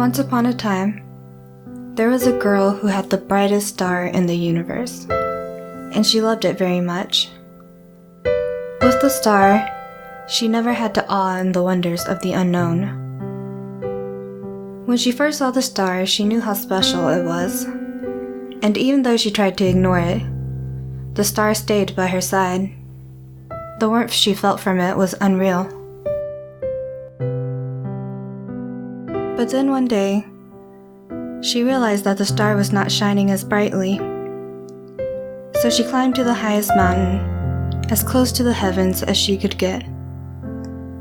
Once upon a time, there was a girl who had the brightest star in the universe, and she loved it very much. With the star, she never had to awe in the wonders of the unknown. When she first saw the star, she knew how special it was, and even though she tried to ignore it, the star stayed by her side. The warmth she felt from it was unreal. But then one day, she realized that the star was not shining as brightly. So she climbed to the highest mountain, as close to the heavens as she could get.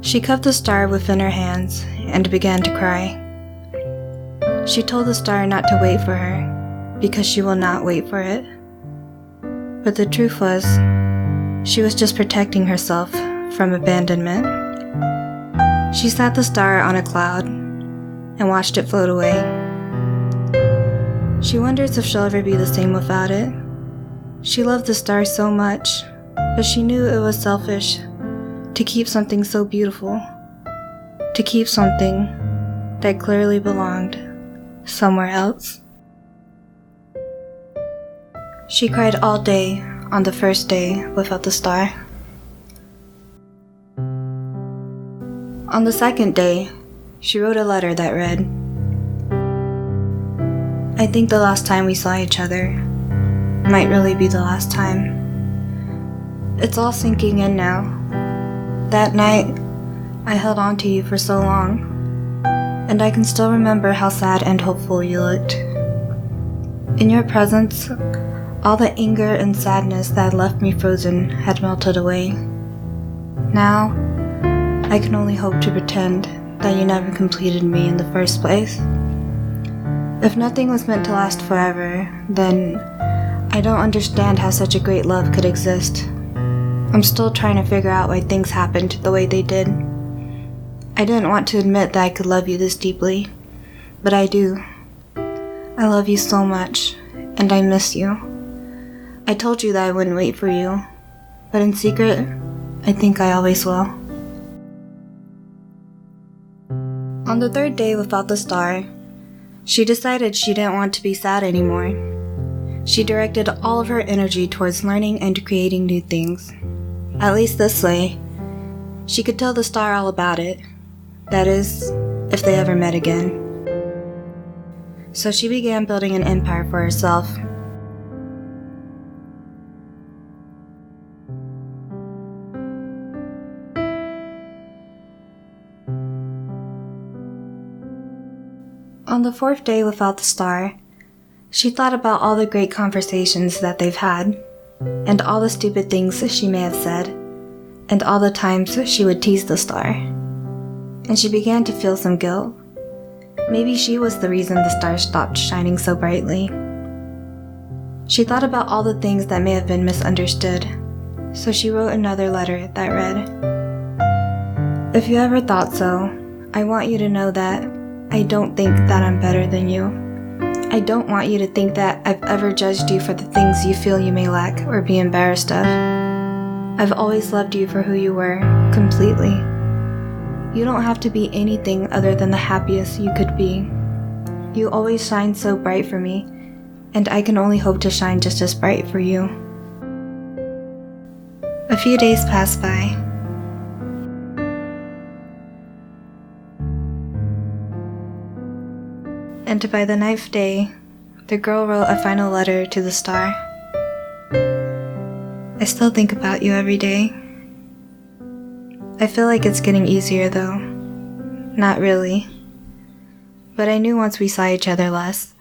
She cupped the star within her hands and began to cry. She told the star not to wait for her, because she will not wait for it. But the truth was, she was just protecting herself from abandonment. She sat the star on a cloud and watched it float away. She wonders if she'll ever be the same without it. She loved the star so much, but she knew it was selfish to keep something so beautiful, to keep something that clearly belonged somewhere else. She cried all day on the first day without the star. On the second day, she wrote a letter that read, "I think the last time we saw each other might really be the last time. It's all sinking in now. That night, I held on to you for so long, and I can still remember how sad and hopeful you looked. In your presence, all the anger and sadness that had left me frozen had melted away. Now, I can only hope to pretend that you never completed me in the first place. If nothing was meant to last forever, then I don't understand how such a great love could exist. I'm still trying to figure out why things happened the way they did. I didn't want to admit that I could love you this deeply, but I do. I love you so much, and I miss you. I told you that I wouldn't wait for you, but in secret, I think I always will." On the third day without the star, she decided she didn't want to be sad anymore. She directed all of her energy towards learning and creating new things. At least this way, she could tell the star all about it. That is, if they ever met again. So she began building an empire for herself. On the fourth day without the star, she thought about all the great conversations that they've had, and all the stupid things she may have said, and all the times she would tease the star. And she began to feel some guilt. Maybe she was the reason the star stopped shining so brightly. She thought about all the things that may have been misunderstood, so she wrote another letter that read, "If you ever thought so, I want you to know that I don't think that I'm better than you. I don't want you to think that I've ever judged you for the things you feel you may lack or be embarrassed of. I've always loved you for who you were, completely. You don't have to be anything other than the happiest you could be. You always shine so bright for me, and I can only hope to shine just as bright for you." A few days passed by. And by the 9th day, the girl wrote a final letter to the star. "I still think about you every day. I feel like it's getting easier though. Not really. But I knew once we saw each other less,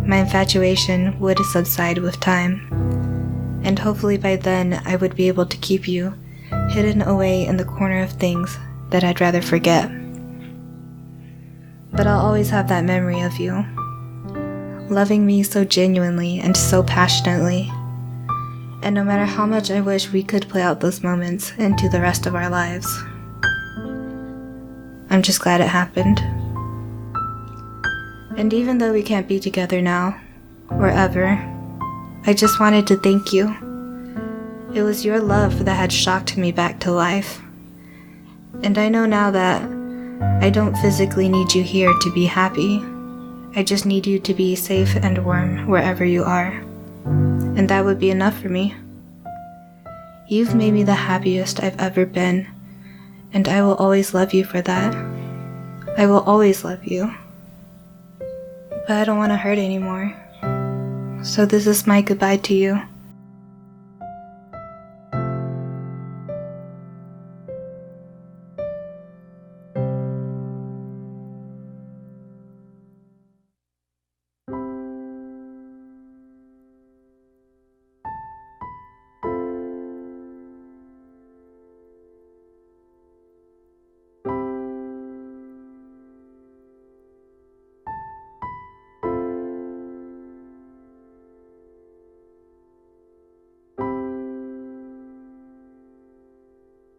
my infatuation would subside with time. And hopefully by then I would be able to keep you hidden away in the corner of things that I'd rather forget. But I'll always have that memory of you, loving me so genuinely and so passionately. And no matter how much I wish we could play out those moments into the rest of our lives, I'm just glad it happened. And even though we can't be together now, or ever, I just wanted to thank you. It was your love that had shocked me back to life. And I know now that I don't physically need you here to be happy. I just need you to be safe and warm wherever you are. And that would be enough for me. You've made me the happiest I've ever been, and I will always love you for that. I will always love you. But I don't want to hurt anymore. So this is my goodbye to you.